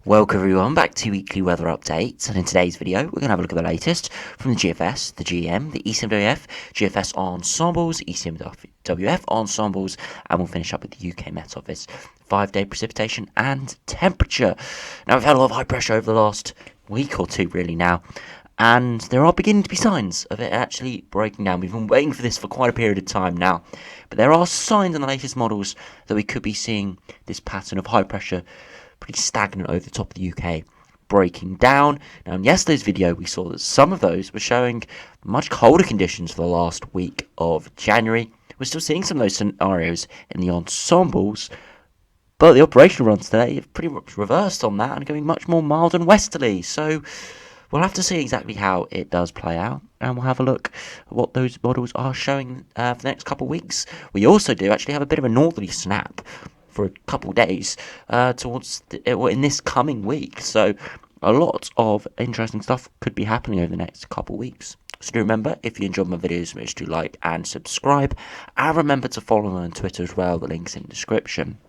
Welcome everyone back to Weekly Weather Updates, and in today's video we're going to have a look at the latest from the GFS, the GM, the ECMWF, GFS Ensembles, ECMWF Ensembles, and we'll finish up with the UK Met Office 5-day precipitation and temperature. Now we've had a lot of high pressure over the last week or two really now, and there are beginning to be signs of it actually breaking down. We've been waiting for this for quite a period of time now, but there are signs in the latest models that we could be seeing this pattern of high pressure pretty stagnant over the top of the UK breaking down. Now in yesterday's video we saw that some of those were showing much colder conditions for the last week of January. We're still seeing some of those scenarios in the ensembles, but the operational runs today have pretty much reversed on that and going much more mild and westerly. So we'll have to see exactly how it does play out, and we'll have a look at what those models are showing for the next couple of weeks. We also do actually have a bit of a northerly snap for a couple of days in this coming week. So a lot of interesting stuff could be happening over the next couple of weeks. So do remember, if you enjoyed my videos, make sure to like and subscribe. And remember to follow me on Twitter as well. The link's in the description.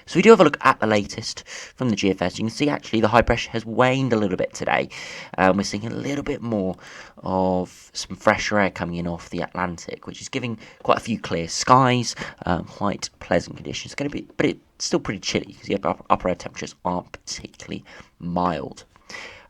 So we do have a look at the latest from the GFS. You can see actually the high pressure has waned a little bit today. We're seeing a little bit more of some fresher air coming in off the Atlantic, which is giving quite a few clear skies, quite pleasant conditions. It's going to be, but it's still pretty chilly because the upper air temperatures aren't particularly mild.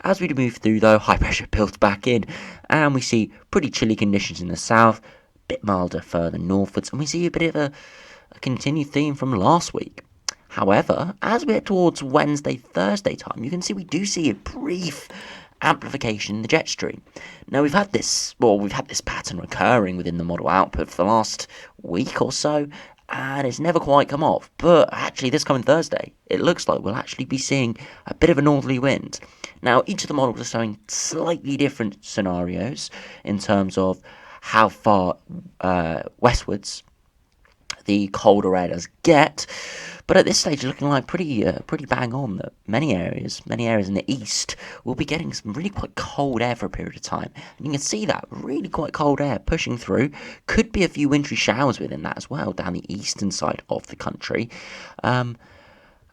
As we move through, though, high pressure builds back in, and we see pretty chilly conditions in the south, a bit milder further northwards, and we see a bit of a continued theme from last week. However, as we head towards Wednesday, Thursday time, you can see we do see a brief amplification in the jet stream. Now we've had this pattern recurring within the model output for the last week or so, and it's never quite come off. But actually this coming Thursday, it looks like we'll actually be seeing a bit of a northerly wind. Now each of the models are showing slightly different scenarios in terms of how far westwards the colder air does get. But at this stage, it's looking like pretty bang on that many areas in the east will be getting some really quite cold air for a period of time. And you can see that really quite cold air pushing through. Could be a few wintry showers within that as well, down the eastern side of the country. And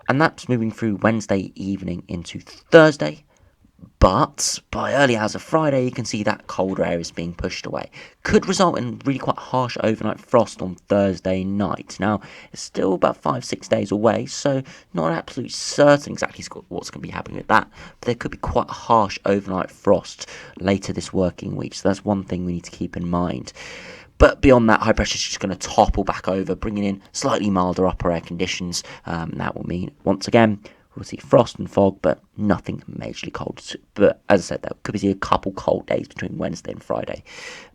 that's moving through Wednesday evening into Thursday. But by early hours of Friday, you can see that colder air is being pushed away. Could result in really quite harsh overnight frost on Thursday night. Now, it's still about 5-6 days away, so not absolutely certain exactly what's going to be happening with that. But there could be quite harsh overnight frost later this working week, so that's one thing we need to keep in mind. But beyond that, high pressure is just going to topple back over, bringing in slightly milder upper air conditions. That will mean, once again, we'll see frost and fog, but nothing majorly cold. But as I said, there could be a couple cold days between Wednesday and Friday.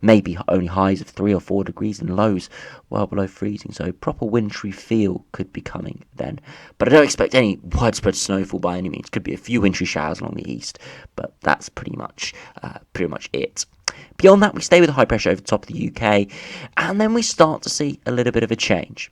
Maybe only highs of 3 or 4 degrees and lows well below freezing. So proper wintry feel could be coming then. But I don't expect any widespread snowfall by any means. Could be a few wintry showers along the east, but that's pretty much it. Beyond that, we stay with high pressure over the top of the UK, and then we start to see a little bit of a change.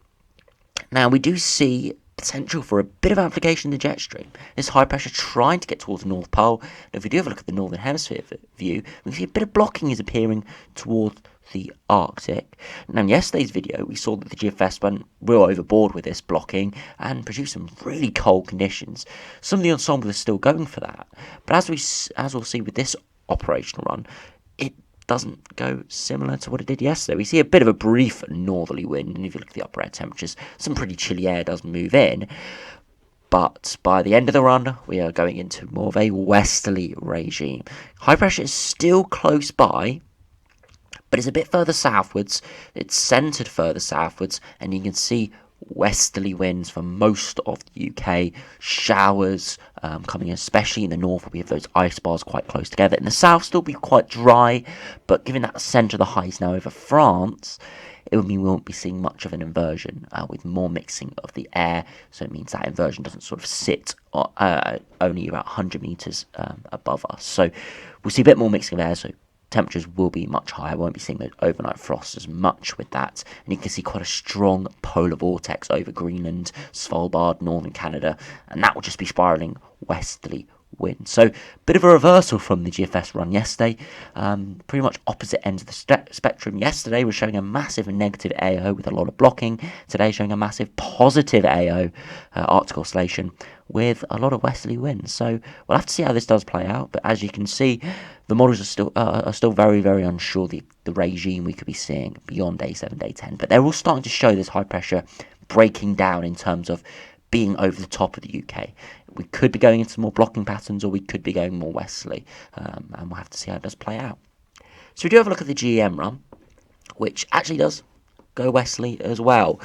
Now, we do see potential for a bit of amplification in the jet stream. This high pressure trying to get towards the North Pole. And if we do have a look at the Northern Hemisphere view, we can see a bit of blocking is appearing towards the Arctic. Now in yesterday's video, we saw that the GFS went real overboard with this blocking and produced some really cold conditions. Some of the ensembles are still going for that. But as we'll see with this operational run, it doesn't go similar to what it did yesterday. We see a bit of a brief northerly wind, and if you look at the upper air temperatures, some pretty chilly air does move in. But by the end of the run, we are going into more of a westerly regime. High pressure is still close by, but it's a bit further southwards. It's centred further southwards, and you can see westerly winds for most of the UK. Showers coming, especially in the north, where we have those ice bars quite close together. In the south, still be quite dry, but given that the centre of the high is now over France, it would mean we won't be seeing much of an inversion with more mixing of the air. So it means that inversion doesn't sort of sit only about 100 metres above us. So we'll see a bit more mixing of air, so temperatures will be much higher. Won't be seeing those overnight frosts as much with that. And you can see quite a strong polar vortex over Greenland, Svalbard, northern Canada, and that will just be spiralling westerly wind. So, bit of a reversal from the GFS run yesterday. Pretty much opposite ends of the spectrum. Yesterday was showing a massive negative AO with a lot of blocking. Today showing a massive positive AO, Arctic oscillation, with a lot of westerly winds. So we'll have to see how this does play out. But as you can see, the models are still very, very unsure the regime we could be seeing beyond day 7, day 10. But they're all starting to show this high pressure breaking down in terms of being over the top of the UK. We could be going into more blocking patterns, or we could be going more westerly, and we'll have to see how it does play out. So we do have a look at the GEM run, which actually does go westerly as well.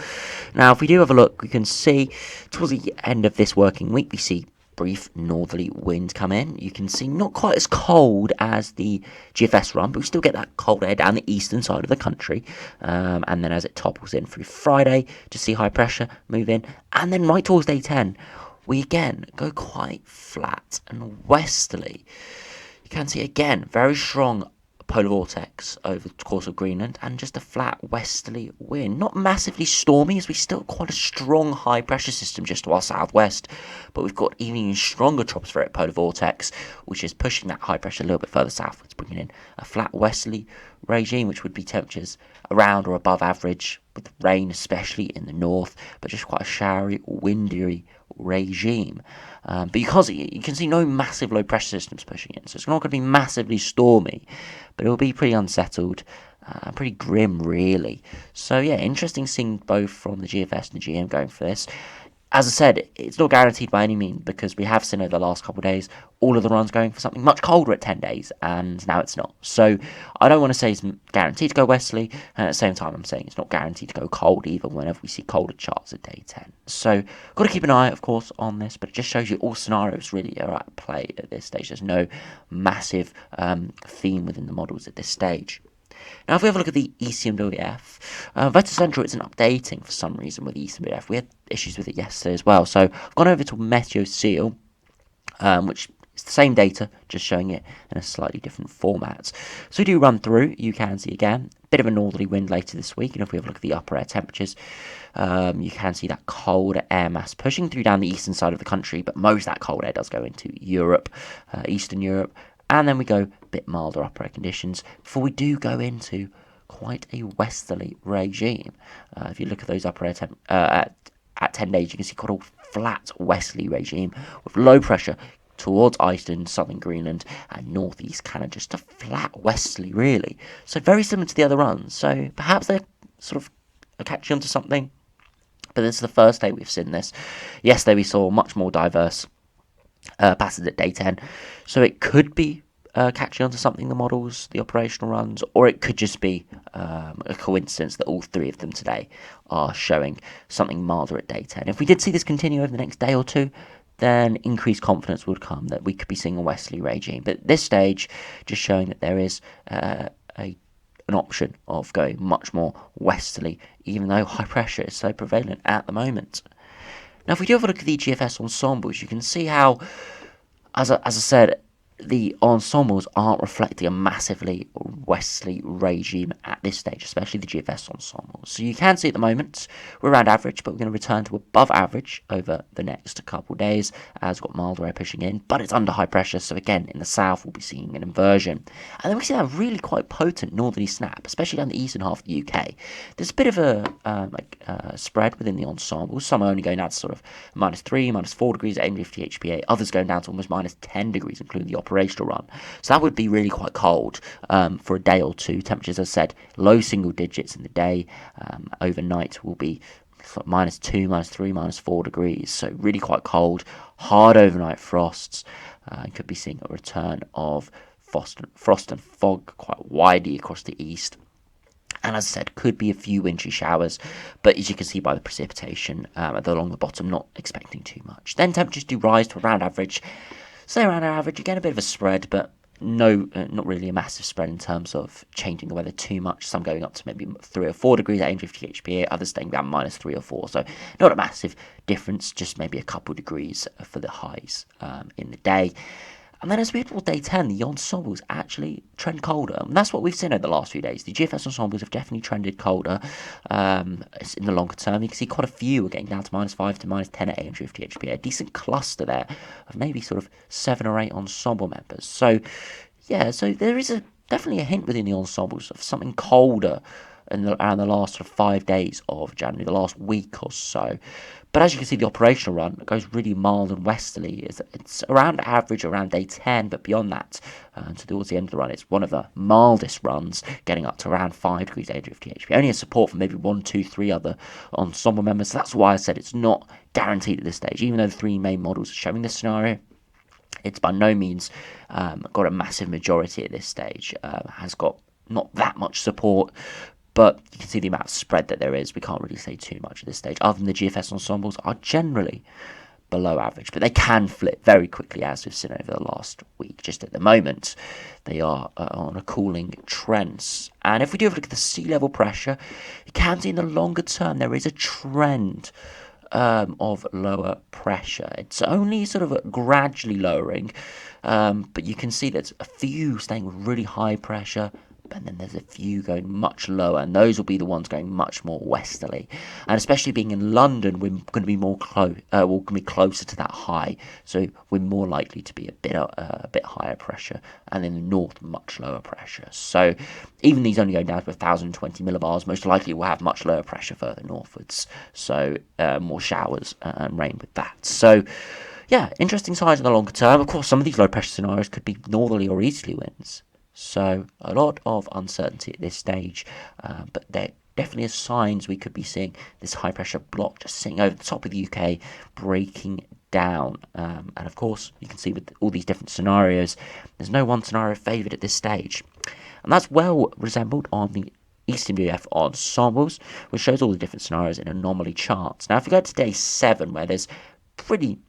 Now, if we do have a look, we can see towards the end of this working week, we see brief northerly wind come in. You can see not quite as cold as the GFS run, but we still get that cold air down the eastern side of the country. And then as it topples in through Friday, to see high pressure move in. And then right towards day 10, we again go quite flat and westerly. You can see again, very strong polar vortex over the course of Greenland, and just a flat westerly wind. Not massively stormy, as we still quite a strong high pressure system just to our southwest, but we've got even stronger tropospheric polar vortex, which is pushing that high pressure a little bit further southwards, bringing in a flat westerly regime, which would be temperatures around or above average, with rain especially in the north, but just quite a showery, windy regime. But because you can see no massive low pressure systems pushing in, so it's not going to be massively stormy, but it will be pretty unsettled, pretty grim really. So yeah, interesting seeing both from the GFS and the GM going for this. As I said, it's not guaranteed by any means, because we have seen over the last couple of days all of the runs going for something much colder at 10 days, and now it's not. So I don't want to say it's guaranteed to go westerly, and at the same time I'm saying it's not guaranteed to go cold either whenever we see colder charts at day 10. So got to keep an eye, of course, on this, but it just shows you all scenarios really are at play at this stage. There's no massive theme within the models at this stage. Now, if we have a look at the ECMWF, Vector Central isn't updating for some reason with the ECMWF. We had issues with it yesterday as well. So I've gone over to Meteo Seal, which is the same data, just showing it in a slightly different format. So we do run through, you can see again, a bit of a northerly wind later this week. And if we have a look at the upper air temperatures, you can see that cold air mass pushing through down the eastern side of the country, but most of that cold air does go into Europe, Eastern Europe. And then we go a bit milder upper air conditions before we do go into quite a westerly regime. If you look at those upper air at 10 days, you can see quite a flat westerly regime with low pressure towards Iceland, southern Greenland, and northeast Canada. Just a flat westerly, really. So very similar to the other runs. So perhaps they're sort of catching on to something. But this is the first day we've seen this. Yesterday we saw much more diverse passes at day 10, so it could be catching on to something, the models, the operational runs, or it could just be a coincidence that all three of them today are showing something milder at day 10. If we did see this continue over the next day or two, then increased confidence would come that we could be seeing a westerly regime. But at this stage, just showing that there is an option of going much more westerly, even though high pressure is so prevalent at the moment. Now, if we do have a look at the GFS ensembles, you can see how, as I said, the ensembles aren't reflecting a massively westerly regime at this stage, especially the GFS ensembles. So you can see at the moment we're around average, but we're going to return to above average over the next couple of days as we've got milder air pushing in, but it's under high pressure. So again, in the south, we'll be seeing an inversion. And then we see that really quite potent northerly snap, especially down the eastern half of the UK. There's a bit of a spread within the ensembles. Some are only going down to sort of -3, -4 degrees at 850 HPA, others going down to almost -10 degrees, including the operational run. So that would be really quite cold for a day or two. Temperatures, as I said, low single digits in the day. Overnight will be sort of -2, -3, -4 degrees. So really quite cold, hard overnight frosts. Could be seeing a return of frost and fog quite widely across the east. And as I said, could be a few wintry showers, but as you can see by the precipitation along the bottom, not expecting too much. Then temperatures do rise to around average. Say around average, again a bit of a spread, but no, not really a massive spread in terms of changing the weather too much. Some going up to maybe 3 or 4 degrees at 850 HPA, others staying down -3 or 4. So not a massive difference, just maybe a couple degrees for the highs in the day. And then as we head toward day 10, the ensembles actually trend colder. And that's what we've seen over the last few days. The GFS ensembles have definitely trended colder in the longer term. You can see quite a few are getting down to -5 to -10 at 850 HPA. A decent cluster there of maybe sort of 7 or 8 ensemble members. So, yeah, so there is definitely a hint within the ensembles of something colder around the last sort of 5 days of January, the last week or so. But as you can see, the operational run goes really mild and westerly. It's around average around day 10, but beyond that, towards the end of the run, it's one of the mildest runs, getting up to around 5 degrees A drift THP. Only has support from maybe 1, 2, 3 other ensemble members. So that's why I said it's not guaranteed at this stage. Even though the 3 main models are showing this scenario, it's by no means got a massive majority at this stage. Has got not that much support, but you can see the amount of spread that there is. We can't really say too much at this stage, other than the GFS ensembles are generally below average, but they can flip very quickly, as we've seen over the last week. Just at the moment, they are on a cooling trend. And if we do have a look at the sea level pressure, you can see in the longer term there is a trend of lower pressure. It's only sort of gradually lowering, but you can see there's a few staying with really high pressure, and then there's a few going much lower, and those will be the ones going much more westerly. And especially being in London, we're going to be more we're going to be closer to that high, so we're more likely to be a bit higher pressure, and in the north, much lower pressure. So even these only going down to 1,020 millibars, most likely we'll have much lower pressure further northwards. So more showers and rain with that. So yeah, interesting signs in the longer term. Of course, some of these low pressure scenarios could be northerly or easterly winds. So a lot of uncertainty at this stage, but there definitely are signs we could be seeing this high pressure block just sitting over the top of the UK, breaking down. And of course, you can see with all these different scenarios, there's no one scenario favoured at this stage. And that's well resembled on the ECMWF Ensembles, which shows all the different scenarios in anomaly charts. Now, if we go to day 7, where there's pretty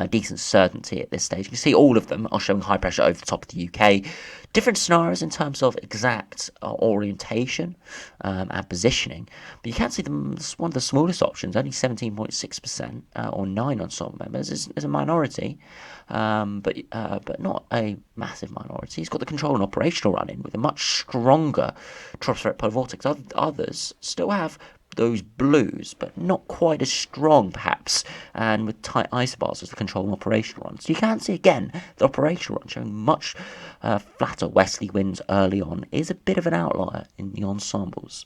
decent certainty at this stage, you can see all of them are showing high pressure over the top of the UK. Different scenarios in terms of exact orientation and positioning, but you can see them. One of the smallest options, only 17.6%, or 9 ensemble members, is a minority, but not a massive minority. It's got the control and operational run in with a much stronger stratospheric polar vortex. Others still have those blues, but not quite as strong, perhaps, and with tight isobars as the control and operational run. So you can see again the operational run showing much flatter westerly winds early on is a bit of an outlier in the ensembles.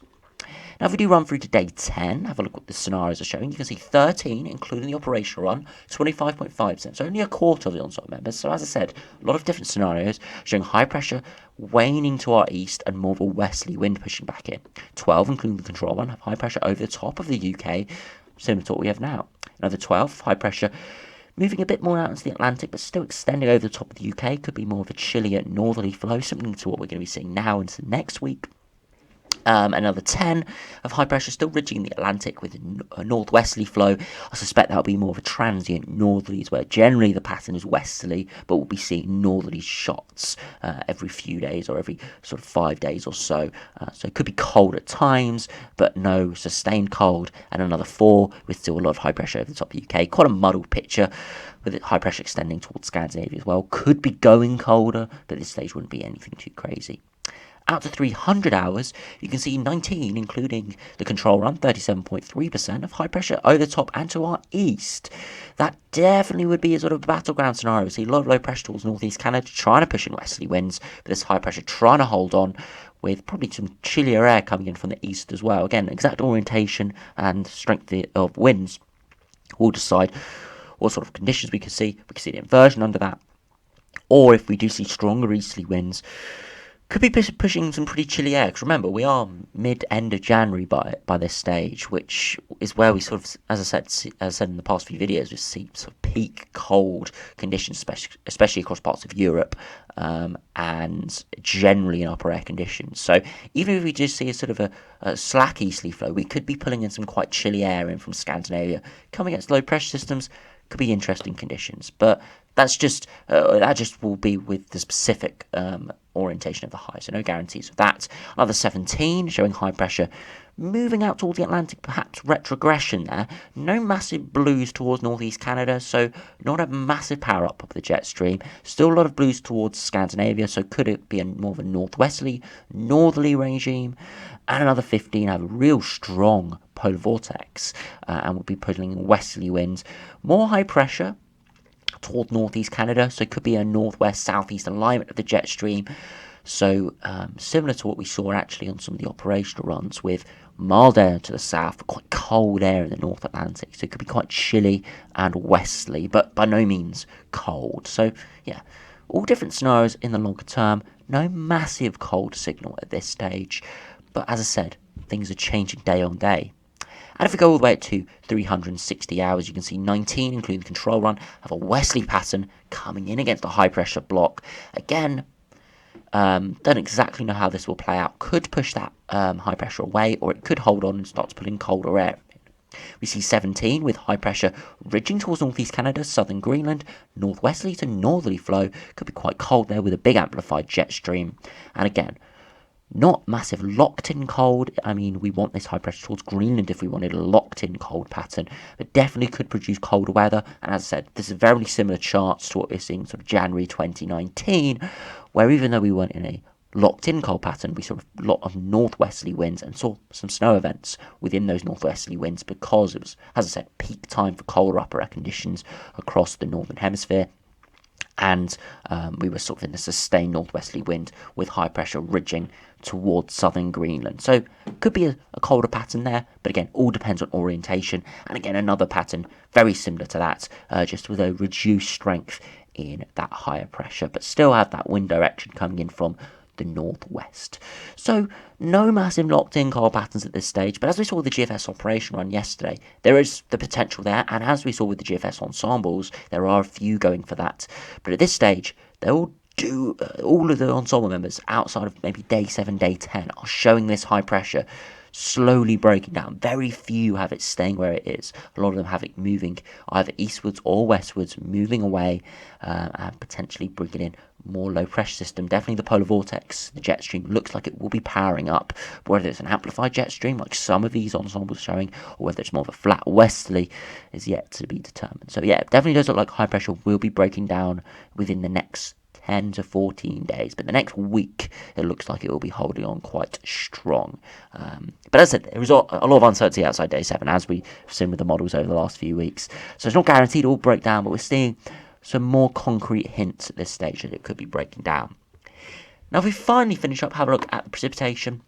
Now, if we do run through to day 10, have a look what the scenarios are showing. You can see 13, including the operational run, 25.5%. So only a quarter of the ensemble members. So as I said, a lot of different scenarios showing high pressure waning to our east and more of a westerly wind pushing back in. 12, including the control run, have high pressure over the top of the UK, similar to what we have now. Another 12, high pressure moving a bit more out into the Atlantic, but still extending over the top of the UK. Could be more of a chillier northerly flow, something to what we're going to be seeing now into next week. Another 10 of high pressure still ridging the Atlantic with a northwesterly flow. I suspect that'll be more of a transient northerlies, where generally the pattern is westerly, but we'll be seeing northerly shots every few days or every sort of 5 days or so. So it could be cold at times, but no sustained cold. And another 4 with still a lot of high pressure over the top of the UK. Quite a muddled picture, with high pressure extending towards Scandinavia as well. Could be going colder, but at this stage wouldn't be anything too crazy. Out to 300 hours, you can see 19, including the control run, 37.3% of high pressure over the top and to our east. That definitely would be a sort of battleground scenario. See a lot of low pressure towards northeast Canada, trying to push in westerly winds, but this high pressure trying to hold on, with probably some chillier air coming in from the east as well. Again, exact orientation and strength of winds will decide what sort of conditions we could see. We could see the inversion under that, or if we do see stronger easterly winds, could be pushing some pretty chilly air. Because remember, we are mid-end of January by this stage, which is where we sort of, as I said in the past few videos, we see sort of peak cold conditions, especially across parts of Europe, and generally in upper air conditions. So even if we just see a sort of a slack easterly flow, we could be pulling in some quite chilly air in from Scandinavia, coming against low pressure systems. Could be interesting conditions, but that just will be with the specific orientation of the high, so no guarantees of that. Another 17 showing high pressure moving out towards the Atlantic, perhaps retrogression there. No massive blues towards northeast Canada, so not a massive power up of the jet stream. Still a lot of blues towards Scandinavia, so could it be more of a northerly regime? And another 15 have a real strong polar vortex, and will be pulling in westerly winds. More high pressure toward northeast Canada, so it could be a northwest southeast alignment of the jet stream. So similar to what we saw actually on some of the operational runs, with mild air to the south, but quite cold air in the North Atlantic. So it could be quite chilly and westerly, but by no means cold. So yeah, all different scenarios in the longer term. No massive cold signal at this stage, but as I said, things are changing day on day. And if we go all the way to 360 hours, you can see 19, including the control run, have a westerly pattern coming in against the high pressure block. Again, don't exactly know how this will play out. Could push that high pressure away, or it could hold on and start to pull in colder air. We see 17 with high pressure ridging towards northeast Canada, southern Greenland, northwesterly to northerly flow. Could be quite cold there with a big amplified jet stream. And again, not massive locked-in cold. I mean, we want this high pressure towards Greenland if we wanted a locked-in cold pattern, but definitely could produce colder weather. And as I said, this is very similar charts to what we're seeing sort of January 2019, where even though we weren't in a locked-in cold pattern, we saw a lot of northwesterly winds and saw some snow events within those northwesterly winds because it was, as I said, peak time for colder upper air conditions across the northern hemisphere. And we were sort of in a sustained northwesterly wind with high pressure ridging towards southern Greenland. So could be a colder pattern there, but again, all depends on orientation. And again, another pattern very similar to that, just with a reduced strength in that higher pressure, but still have that wind direction coming in from the northwest. So no massive locked-in cold patterns at this stage, but as we saw with the GFS Operational Run yesterday, there is the potential there, and as we saw with the GFS Ensembles, there are a few going for that. But at this stage, they all do, all of the ensemble members outside of maybe day 7, day 10 are showing this high pressure slowly breaking down. Very few have it staying where it is. A lot of them have it moving either eastwards or westwards, moving away and potentially bringing in more low pressure system. Definitely the polar vortex, the jet stream, looks like it will be powering up. But whether it's an amplified jet stream like some of these ensembles showing, or whether it's more of a flat westerly, is yet to be determined. So yeah, it definitely does look like high pressure will be breaking down within the next 10 to 14 days, but the next week it looks like it will be holding on quite strong. But as I said, there is a lot of uncertainty outside day 7, as we've seen with the models over the last few weeks. So it's not guaranteed it will break down, but we're seeing some more concrete hints at this stage that it could be breaking down. Now, if we finally finish up, have a look at the precipitation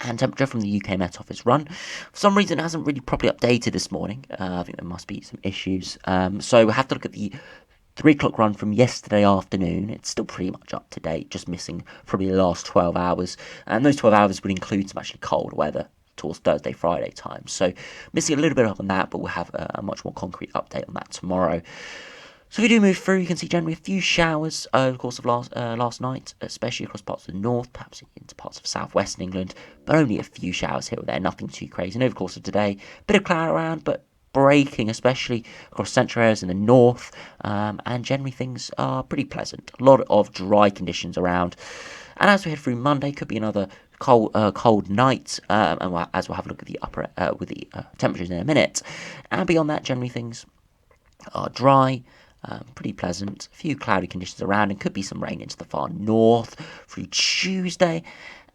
and temperature from the UK Met Office run. For some reason, it hasn't really properly updated this morning. I think there must be some issues. So we have to look at the 3 o'clock run from yesterday afternoon. It's still pretty much up to date, just missing probably the last 12 hours. And those 12 hours would include some actually cold weather towards Thursday, Friday time. So missing a little bit up on that, but we'll have a much more concrete update on that tomorrow. So if we do move through, you can see generally a few showers over the course of last night, especially across parts of the north, perhaps into parts of southwestern England, but only a few showers here or there, nothing too crazy. And over the course of today, a bit of cloud around, but breaking, especially across central areas in the north, and generally things are pretty pleasant. A lot of dry conditions around. And as we head through Monday, could be another cold night, and as we'll have a look at the with the temperatures in a minute. And beyond that, generally things are dry. Pretty pleasant. A few cloudy conditions around, and could be some rain into the far north through Tuesday.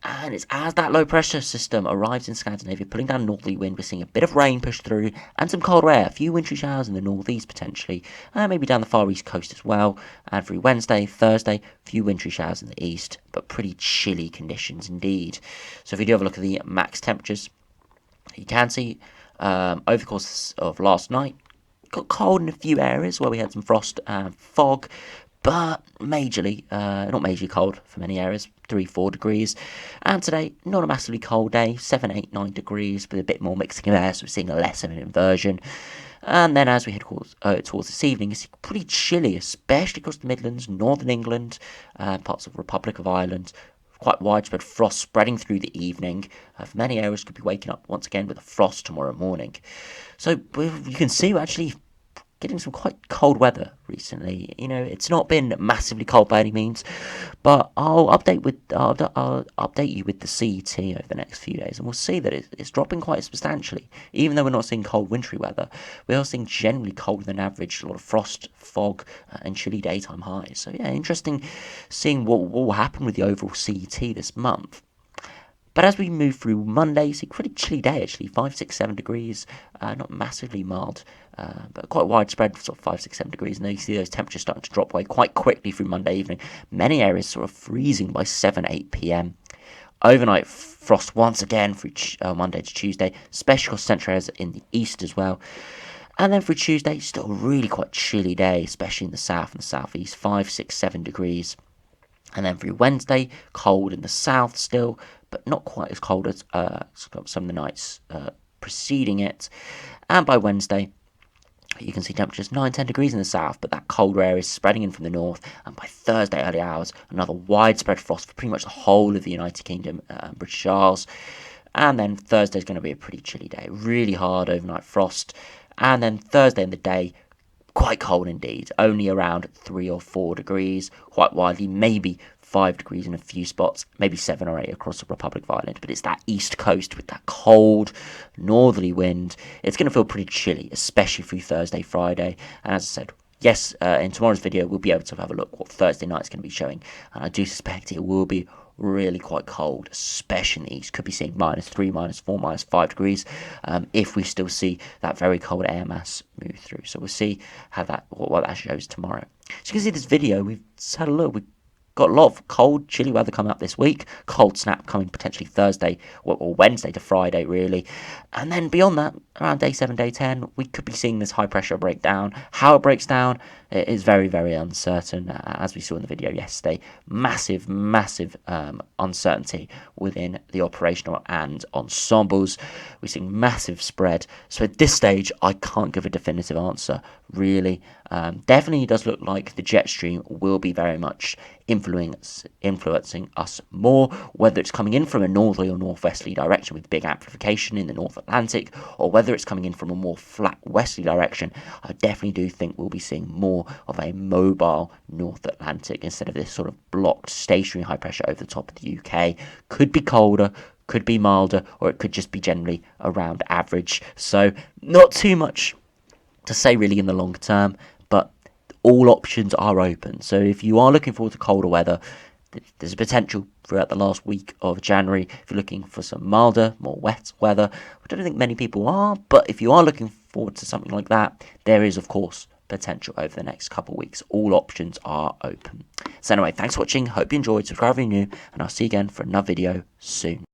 And it's as that low pressure system arrives in Scandinavia, pulling down northerly wind, we're seeing a bit of rain push through and some colder air. A few wintry showers in the northeast potentially, maybe down the far east coast as well. And through Wednesday, Thursday, a few wintry showers in the east, but pretty chilly conditions indeed. So if we do have a look at the max temperatures, you can see over the course of last night, got cold in a few areas where we had some frost and fog, but not majorly cold for many areas, 3-4 degrees. And today, not a massively cold day, 7, 8, 9 degrees, with a bit more mixing of air, so we're seeing less of an inversion. And then as we head towards this evening, it's pretty chilly, especially across the Midlands, northern England, parts of the Republic of Ireland. Quite widespread frost spreading through the evening. For many areas, could be waking up once again with a frost tomorrow morning. So you can see we're actually getting some quite cold weather recently. You know, it's not been massively cold by any means, but I'll update you with the CET over the next few days, and we'll see that it's dropping quite substantially. Even though we're not seeing cold wintry weather, we are seeing generally colder than average, a lot of frost, fog, and chilly daytime highs. So yeah, interesting seeing what will happen with the overall CET this month. But as we move through Monday, you see pretty chilly day actually, 5, 6, 7 degrees, not massively mild, but quite widespread, sort of 5, 6, 7 degrees. And then you see those temperatures starting to drop away quite quickly through Monday evening. Many areas sort of freezing by 7, 8 p.m. Overnight frost once again through Monday to Tuesday, especially across central areas in the east as well. And then for Tuesday, still a really quite chilly day, especially in the south and the southeast, 5, 6, 7 degrees. And then through Wednesday, cold in the south still, but not quite as cold as some of the nights preceding it. And by Wednesday, you can see temperatures 9, 10 degrees in the south, but that colder area is spreading in from the north. And by Thursday early hours, another widespread frost for pretty much the whole of the United Kingdom and British Isles. And then Thursday is going to be a pretty chilly day, really hard overnight frost. And then Thursday in the day, quite cold indeed, only around 3 or 4 degrees, quite widely, maybe 5 degrees in a few spots, maybe 7 or 8 across the Republic of Ireland. But it's that east coast with that cold northerly wind. It's going to feel pretty chilly, especially through Thursday, Friday. And as I said, yes, in tomorrow's video, we'll be able to have a look what Thursday night's going to be showing. And I do suspect it will be really quite cold, especially in the east. Could be seeing -3, -4, -5 degrees if we still see that very cold air mass move through. So we'll see how what that shows tomorrow. So you can see this video, we've had a look. We've got a lot of cold, chilly weather coming up this week. Cold snap coming potentially Thursday or Wednesday to Friday, really. And then beyond that, around day 7, day 10, we could be seeing this high pressure break down. How it breaks down is very, very uncertain, as we saw in the video yesterday. Massive, massive uncertainty within the operational and ensembles. We're seeing massive spread. So at this stage, I can't give a definitive answer, really. Definitely does look like the jet stream will be very much influencing us more, whether it's coming in from a northerly or northwesterly direction with big amplification in the North Atlantic, or whether it's coming in from a more flat westerly direction. I definitely do think we'll be seeing more of a mobile North Atlantic instead of this sort of blocked stationary high pressure over the top of the UK. Could be colder, could be milder, or it could just be generally around average. So not too much to say really in the long term, but all options are open. So if you are looking forward to colder weather, there's a potential throughout the last week of January. If you're looking for some milder, more wet weather, I don't think many people are, but if you are looking forward to something like that, there is, of course, potential over the next couple of weeks. All options are open. So anyway, thanks for watching. Hope you enjoyed. Subscribe if you're new, and I'll see you again for another video soon.